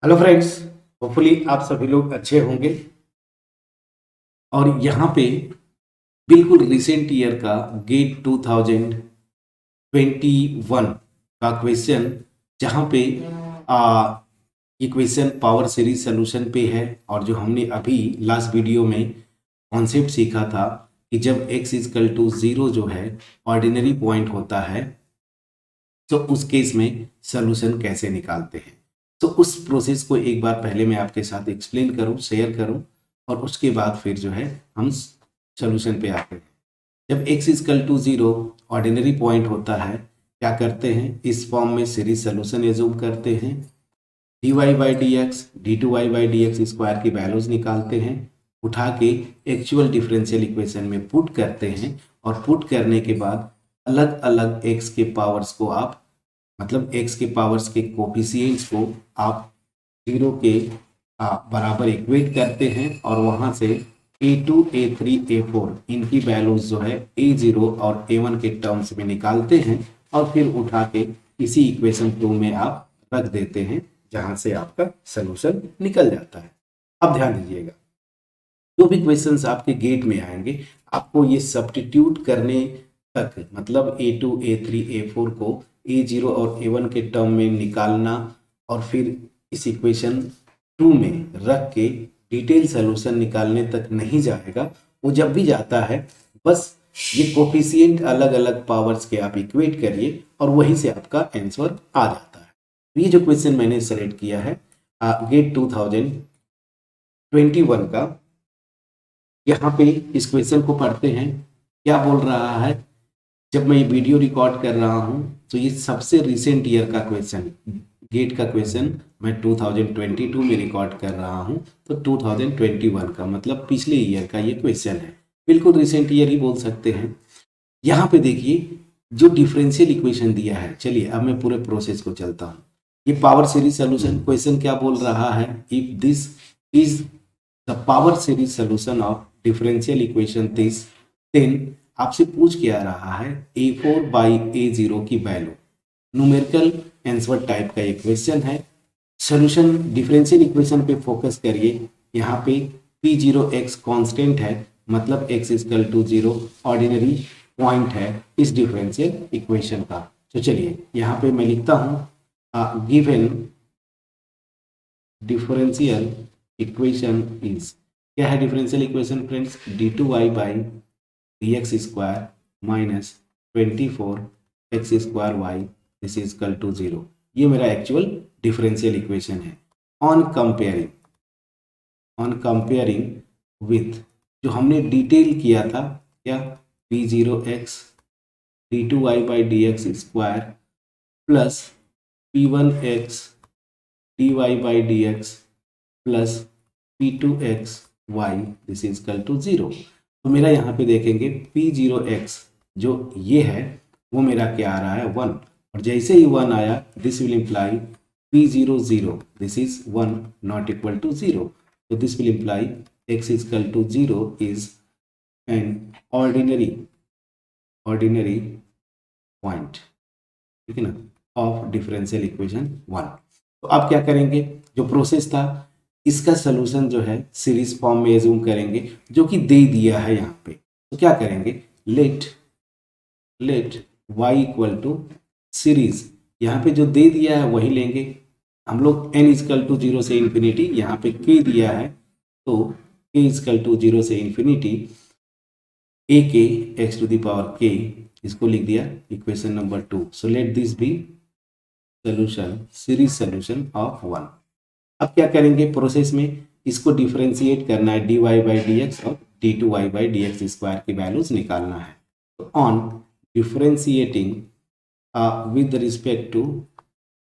Hello friends. Hopefully आप सभी लोग अच्छे होंगे। और यहाँ पे बिल्कुल रिसेंट ईयर का गेट 2021 का क्वेश्चन, जहाँ पे ये क्वेश्चन पावर सीरीज सोल्यूशन पे है। और जो हमने अभी लास्ट वीडियो में कॉन्सेप्ट सीखा था कि जब x इजकल टू 0 जो है ऑर्डिनरी पॉइंट होता है, तो उस केस में सोल्यूशन कैसे निकालते हैं। तो उस प्रोसेस को एक बार पहले मैं आपके साथ एक्सप्लेन करूं, शेयर करूं, और उसके बाद फिर जो है हम सोल्यूशन पे आते हैं। जब x is equal to 0 ordinary point होता है, क्या करते हैं, इस फॉर्म में सीरीज सोल्यूशन एज्यूम करते हैं। dy by d x d two y by d x square की वैल्यूज निकालते हैं, उठा के एक्चुअल डिफरेंशियल इक्वेशन में पुट करते हैं। और पुट करने के बाद अलग अलग x के पावर्स को आप, मतलब x के पावर्स के कोफिशिएंट्स को आप 0 के बराबर इक्वेट करते हैं। और वहां से a2 a3 a4 इनकी वैल्यूज जो है a0 और a1 के टर्म्स में निकालते हैं, और फिर उठा के इसी इक्वेशन 2 में आप रख देते हैं, जहां से आपका सोल्यूशन निकल जाता है। अब ध्यान दीजिएगा, जो भी क्वेश्चंस आपके गेट में आएंगे, आपको ये सब्स्टिट्यूट करने तक, मतलब a2 a3 a4 को a0 और a1 के टर्म में निकालना, और फिर इस इक्वेशन 2 में रख के डिटेल सोल्यूशन निकालने तक नहीं जाएगा। वो जब भी जाता है, बस ये कोफिशिएंट अलग अलग पावर्स के आप इक्वेट करिए, और वहीं से आपका आंसर आ जाता है। तो ये जो क्वेश्चन मैंने सेलेक्ट किया है गेट 2021 का, यहाँ पे इस क्वेश्चन को पढ़ते हैं। क्या बोल रहा है, जब मैं ये वीडियो रिकॉर्ड कर रहा हूँ तो ये सबसे रिसेंट ईयर का क्वेश्चन, गेट का क्वेश्चन मैं 2022 में रिकॉर्ड कर रहा हूँ, तो 2021 का मतलब पिछले ईयर का ये क्वेश्चन है। बिल्कुल रिसेंट ईयर ही बोल सकते हैं। यहाँ पे देखिए, जो डिफरेंशियल इक्वेशन दिया है, चलिए अब मैं पूरे प्रोसेस को चलता हूँ। ये पावर सीरीज सोल्यूशन क्वेश्चन क्या बोल रहा है, if this is the power series solution of differential equation this, then आपसे पूछ क्या रहा है, a4 बाई a0 की वैल्यू। न्यूमेरिकल आंसर टाइप का एक क्वेश्चन है। सोल्यूशन डिफरेंशियल इक्वेशन पे फोकस करिए। यहाँ पे p0x कांस्टेंट है, मतलब x is equal to 0 ordinary point है इस डिफरेंशियल इक्वेशन का। तो चलिए यहाँ पे मैं लिखता हूँ, गिवन डिफरेंशियल इक्वेशन इज, क्या है differential equation friends, d2y by d x square minus 24 x square y this is equal to 0। ये मेरा एक्चुअल डिफरेंशियल इक्वेशन है। ऑन कंपेयरिंग विथ, जो हमने डिटेल किया था, क्या, p0x d2y by d x square plus p1x dy by d x plus p2x y this is equal to 0। तो मेरा यहाँ पे देखेंगे p0x जो ये है, वो मेरा क्या आ रहा है, 1। और जैसे ही 1 आया, this will imply p0 0, this is 1 not equal to 0। तो this will imply x is equal to 0 is an ordinary point, ठीक है ना, ऑफ डिफरेंशियल इक्वेशन 1। तो आप क्या करेंगे, जो प्रोसेस था, इसका सोल्यूशन जो है सीरीज फॉर्म में एज्यूम करेंगे, जो कि दे दिया है यहाँ पे। तो क्या करेंगे, let y equal to series, यहाँ पे जो दे दिया है वही लेंगे हम लोग। n इजकल टू 0 से इन्फिनिटी, यहाँ पे k दिया है, तो k इजकल टू 0 से infinity a k x to the power k, इसको लिख दिया equation number 2। So let this be solution, series solution of 1। अब क्या करेंगे प्रोसेस में, इसको डिफरेंशिएट करना है, dy बाई डी एक्स और d2y by d x square की वैल्यूज निकालना है। तो on differentiating with respect to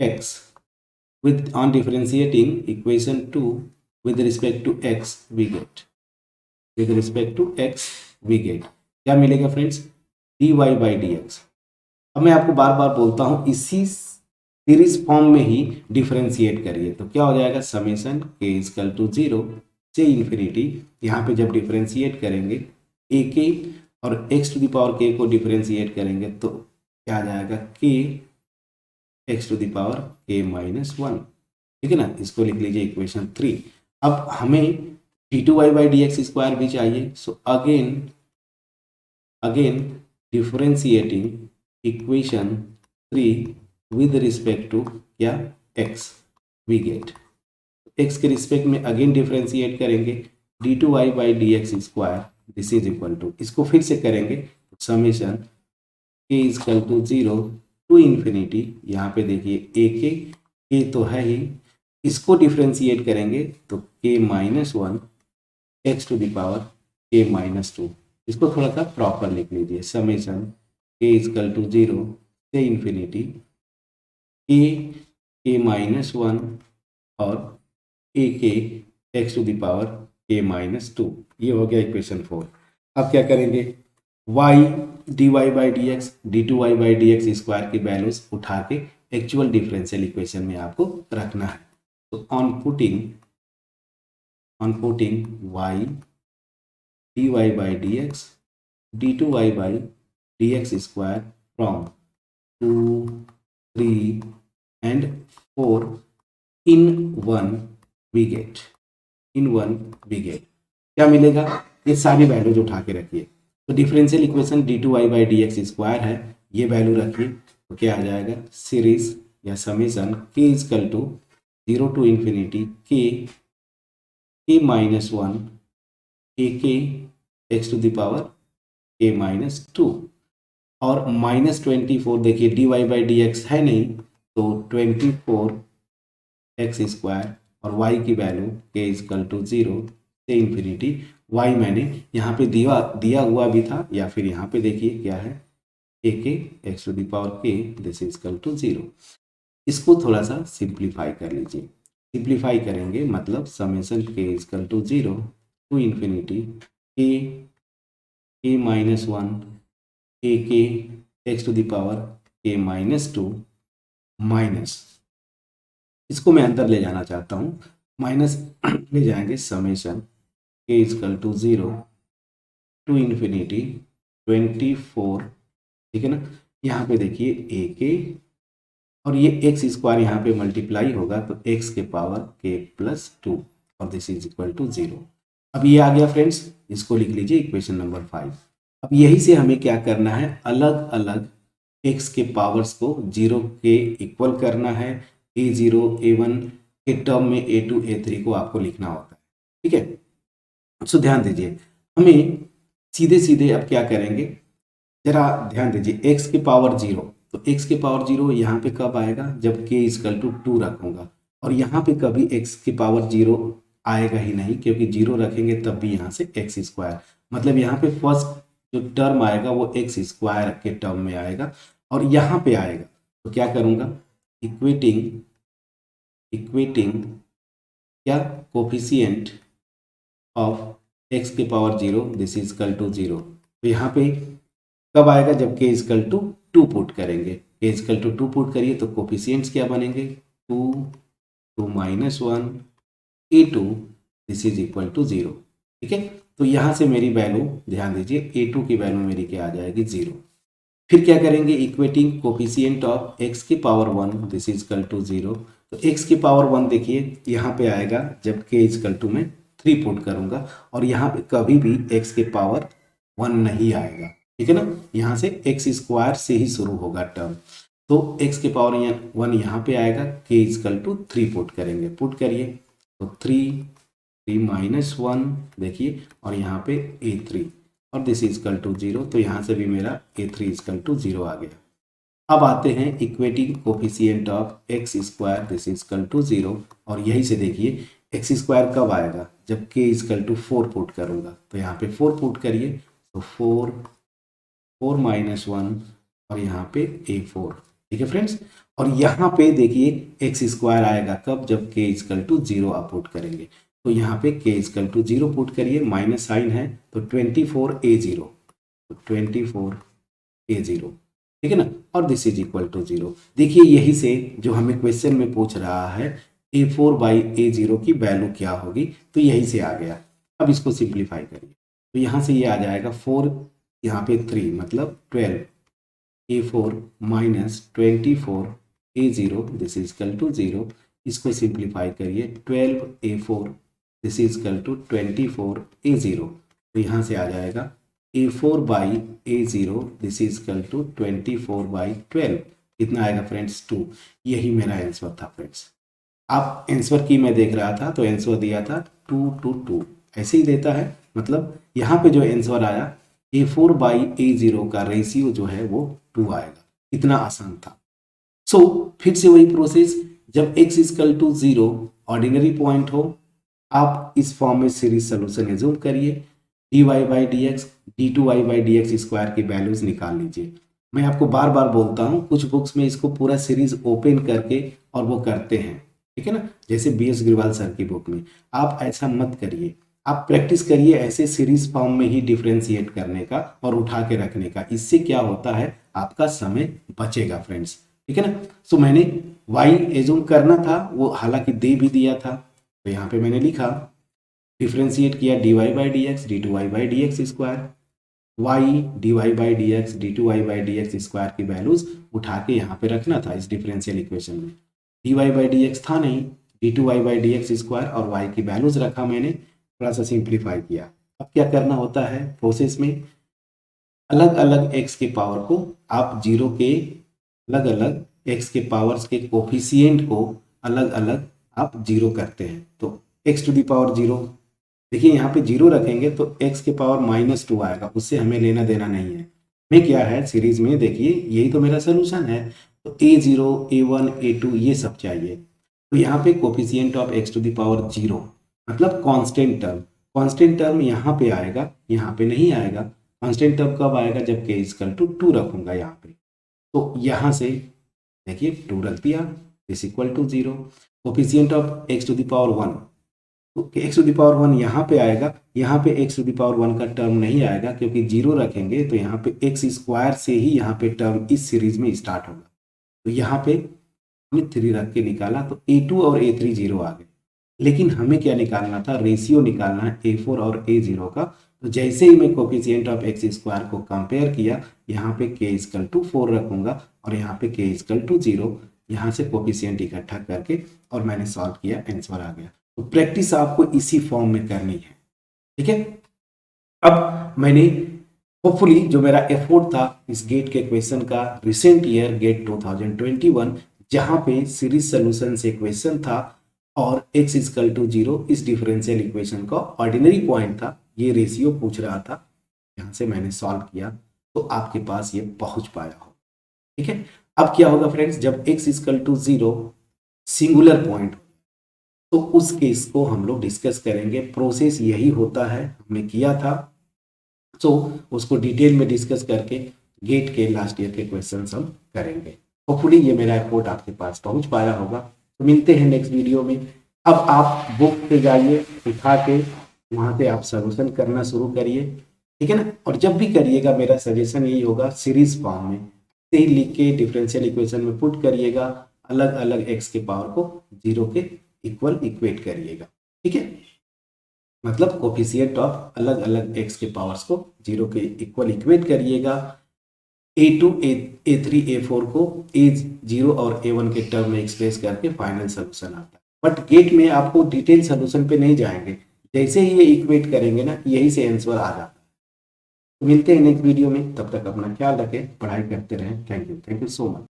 x, on differentiating equation 2 with respect to x we get, क्या मिलेगा friends, dy by d x. अब मैं आपको बार बार बोलता हूँ, इसी सीरीज फॉर्म में ही डिफरेंशिएट करिए, तो क्या हो जाएगा, समेशन k इजकल टू 0 से इन्फिनिटी। यहाँ पे जब डिफरेंशिएट करेंगे a k और x to the power k को डिफरेंशिएट करेंगे, तो क्या आ जाएगा, k x to the power k minus 1 ठीक है ना, इसको लिख लीजिए इक्वेशन 3। अब हमें d2y by d x square भी चाहिए। So again differentiating equation 3 with respect to क्या, x, वी गेट x के रिस्पेक्ट में अगेन डिफरेंशिएट करेंगे, d2y by d x square this is equal to, इसको फिर से करेंगे summation k is equal to 0 to infinity, यहाँ पे देखिए k तो है ही, इसको डिफरेंशिएट करेंगे तो k minus 1 x to the power k minus 2, इसको थोड़ा सा प्रॉपर लिख लीजिए, समेशन k इजकल टू 0 से इन्फिनिटी k माइनस 1 और k x to the power k minus 2, ये हो गया इक्वेशन 4। अब क्या करेंगे, y dy by d x d2y by d x square की वैल्यूज उठा के एक्चुअल डिफरेंशियल इक्वेशन में आपको रखना है। तो on putting y dy by d x d2y by d x square from 2, 3 and 4 in 1 we get, क्या मिलेगा, ये सारी वैल्यूज उठा के रखिए। तो differential equation d2y by d x square है, ये वैल्यू रखिए तो क्या आ जाएगा, सीरीज या summation k is equal to 0 to infinity k minus 1 k x to the power k minus 2 और माइनस 24, देखिए dy बाई डी एक्स है नहीं तो 24 एक्स स्क्वायर और y की वैल्यू k इजकल टू 0 से इन्फिनिटी, y मैंने यहाँ पे दिया हुआ भी था, या फिर यहाँ पे देखिए क्या है k x to the power k this equal to 0। इसको थोड़ा सा सिंप्लीफाई कर लीजिए, सिंप्लीफाई करेंगे मतलब summation k is equal to 0 to infinity k minus 1 k x to the power k minus 2 minus, इसको मैं अंदर ले जाना चाहता हूँ, माइनस ले जाएंगे summation k is equal to 0 to infinity 24, ठीक है ना, यहाँ पे देखिए ak और ये एक्स स्क्वायर यहाँ पे मल्टीप्लाई होगा तो x के पावर k प्लस 2 और दिस इज इक्वल टू 0। अब ये आ गया फ्रेंड्स, इसको लिख लीजिए इक्वेशन नंबर 5। अब यही से हमें क्या करना है, अलग अलग x के पावर्स को 0 के इक्वल करना है, a0 a1 के टर्म में a2 a3 को आपको लिखना होता है, ठीक है। सो ध्यान दीजिए, हमें सीधे सीधे अब क्या करेंगे, जरा ध्यान दीजिए, x के पावर 0, तो x के पावर 0 यहाँ पे कब आएगा, जब k इजकल टू 2 रखूंगा, और यहाँ पे कभी x के पावर 0 आएगा ही नहीं, क्योंकि 0 रखेंगे तब भी यहाँ से एक्स स्क्वायर, मतलब यहाँ पे फर्स्ट जो टर्म आएगा वो एक्स स्क्वायर के टर्म में आएगा, और यहाँ पे आएगा तो क्या करूँगा, इक्वेटिंग क्या, कोफिशिएंट ऑफ x के power 0 this is equal to 0, तो यहाँ पे कब आएगा, जब k इजकल टू 2 पुट करेंगे, k इजकल टू 2 पुट करिए तो कोफिशिएंट्स क्या बनेंगे, 2 माइनस 1 a2 this is equal to 0, ठीक है। तो यहाँ से मेरी वैल्यू ध्यान दीजिए, a2 की वैल्यू मेरी क्या आ जाएगी, 0। फिर क्या करेंगे, इक्वेटिंग कोफिशिएंट ऑफ x की power 1 this is equal to 0, तो x की पावर 1 देखिए यहाँ पे आएगा जब k इजकल टू में 3 पुट करूंगा, और यहाँ पे कभी भी x के पावर 1 नहीं आएगा, ठीक है ना, यहाँ से एक्स स्क्वायर से ही शुरू होगा टर्म, तो x के पावर 1 यहाँ पे आएगा, k इजकल टू 3 पुट करेंगे, पुट करिए तो 3 माइनस 1 देखिए, और यहाँ पे a3 और दिस इजकल टू 0, तो यहाँ से भी मेरा a3 इजकल टू 0 आ गया। अब आते हैं equating coefficient of x square this equal to 0, और यही से देखिए एक्स स्क्वायर कब आएगा, जब k इजकल टू 4 पुट करूँगा, तो यहाँ पे 4 पुट करिए तो 4 माइनस 1 और यहाँ पे a4, ठीक है फ्रेंड्स। और यहाँ पे देखिए एक्स स्क्वायर आएगा कब, जब k इजकल टू 0 आप पुट करेंगे, तो यहाँ पे k इजकल टू 0 पुट करिए, माइनस साइन है तो 24a0, तो 24a0, ठीक है ना, और दिस इज इक्वल टू 0। देखिए यही से जो हमें क्वेश्चन में पूछ रहा है a4 बाई a0 की वैल्यू क्या होगी, तो यही से आ गया। अब इसको सिंप्लीफाई करिए तो यहाँ से ये आ जाएगा 4 यहाँ पे 3 मतलब 12 a4 minus 24 a0 this is equal to 0, इसको सिंप्लीफाई करिए 12a4 this is equal to 24a0, तो यहाँ से आ जाएगा a4/a0 this is equal to 24/12, कितना आएगा फ्रेंड्स 2। यही मेरा आंसर था फ्रेंड्स। आप आंसर की मैं देख रहा था तो आंसर दिया था 2 to 2, ऐसे ही देता है। मतलब यहाँ पे जो आंसर आया a4/a0 का रेशियो जो है वो 2 आएगा। इतना आसान था। सो फिर से वही प्रोसेस, जब x equal to 0 ordinary point हो, आप इस फॉर्म में सीरीज सोल्यूशन एज्यूम करिए, dy/dx d2y/dx स्क्वायर की वैल्यूज निकाल लीजिए। मैं आपको बार बार बोलता हूँ, कुछ बुक्स में इसको पूरा सीरीज ओपन करके और वो करते हैं, ठीक है ना, जैसे BS ग्रिवाल सर की बुक में। आप ऐसा मत करिए, आप प्रैक्टिस करिए ऐसे सीरीज फॉर्म में ही डिफ्रेंशिएट करने का और उठा के रखने का। इससे क्या होता है, आपका समय बचेगा फ्रेंड्स, ठीक है ना। सो मैंने y एज्यूम करना था, वो हालांकि दे भी दिया था, तो यहाँ पे मैंने लिखा डिफ्रेंशिएट किया dy/dx d2y/dx square, y dy/dx d2y/dx square की वैल्यूज उठा के यहाँ पे रखना था इस डिफरेंशियल इक्वेशन में। dy/dx था नहीं, d2y/dx स्क्वायर और y की वैल्यूज रखा मैंने, थोड़ा सा सिंप्लीफाई किया। अब क्या करना होता है प्रोसेस में, अलग अलग x के पावर को आप जीरो के अलग अलग x के पावर्स के कोफिशिएंट को अलग अलग आप जीरो करते हैं। तो x to the power zero, देखिए यहाँ पे जीरो रखेंगे तो x के पावर -2 आएगा, उससे हमें लेना देना नहीं है। में क्या है सीरीज में, देखिए यही तो मेरा सोल्यूशन है। तो a0 a1 a2 ये सब चाहिए। तो यहाँ पे coefficient of x to the power zero मतलब कांस्टेंट टर्म, कांस्टेंट टर्म यहाँ पे आएगा, यहाँ पे नहीं आएगा। कांस्टेंट टर्म कब आएगा, जब k इक्वल टू 2 रखूंगा यहाँ पे। तो यहाँ से देखिए 2 रख दिया, is equal to 0। Coefficient of x to the power 1, तो x टू दी पावर 1 यहाँ पे आएगा, यहाँ पे x टू दी पावर 1 का टर्म नहीं आएगा क्योंकि जीरो रखेंगे, तो यहाँ पे x स्क्वायर से ही यहाँ पे टर्म इस सीरीज में स्टार्ट होगा। तो यहाँ पे हमने 3 रख के निकाला, तो a2 और a3 जीरो आ गए। लेकिन हमें क्या निकालना था, रेशियो निकालना है a4 और a0 का। तो जैसे ही मैं कोफिशिएंट ऑफ x स्क्वायर को कंपेयर किया, यहाँ पे k इक्वल टू 4 रखूंगा और यहाँ पे k इक्वल टू 0, यहाँ से कोफिशिएंट इकट्ठा करके और मैंने सॉल्व किया, आंसर आ गया। तो प्रैक्टिस आपको इसी फॉर्म में करनी है, ठीक है। अब मैंने होपफुली जो मेरा एफर्ट था इस गेट के क्वेश्चन का, रिसेंट ईयर गेट 2021, जहां पे सीरीज सोल्यूशन से क्वेश्चन था और x इक्वल टू 0 इस डिफरेंशियल इक्वेशन का ऑर्डिनरी पॉइंट था, ये रेशियो पूछ रहा था, यहां से मैंने सॉल्व किया तो आपके पास ये पहुंच पाया हो, ठीक है। अब क्या होगा फ्रेंड्स, जब x equal to 0 singular point, तो उस केस को हम लोग डिस्कस करेंगे। प्रोसेस यही होता है, हमने किया था, तो उसको डिटेल में डिस्कस करके गेट के लास्ट ईयर के क्वेश्चंस हम करेंगे। होपफुली ये मेरा रिपोर्ट आपके पास पहुंच पाया होगा। तो मिलते हैं नेक्स्ट वीडियो में। अब आप बुक पे जाइए, उठा के वहां से आप सोल्यूशन करना शुरू करिए, ठीक है ना। और जब भी करिएगा मेरा सजेशन यही होगा, सीरीज फॉर्म में से ही लिख के डिफरेंशियल इक्वेशन में पुट करिएगा, अलग अलग x के पावर को जीरो के इक्वल इक्वेट करिएगा, ठीक है। मतलब कोफिशिएंट ऑफ अलग अलग x के पावर्स को जीरो के इक्वल इक्वेट करिएगा। a2 a3 a4 को a0 और a1 के टर्म में एक्सप्रेस करके फाइनल सोल्यूशन आता है। बट गेट में आपको डिटेल सोल्यूशन पे नहीं जाएंगे, जैसे ही ये इक्वेट करेंगे ना, यही से आंसर आ जाता है। तो मिलते हैं नेक्स्ट वीडियो में, तब तक अपना ख्याल रखें, पढ़ाई करते रहें। Thank you so much.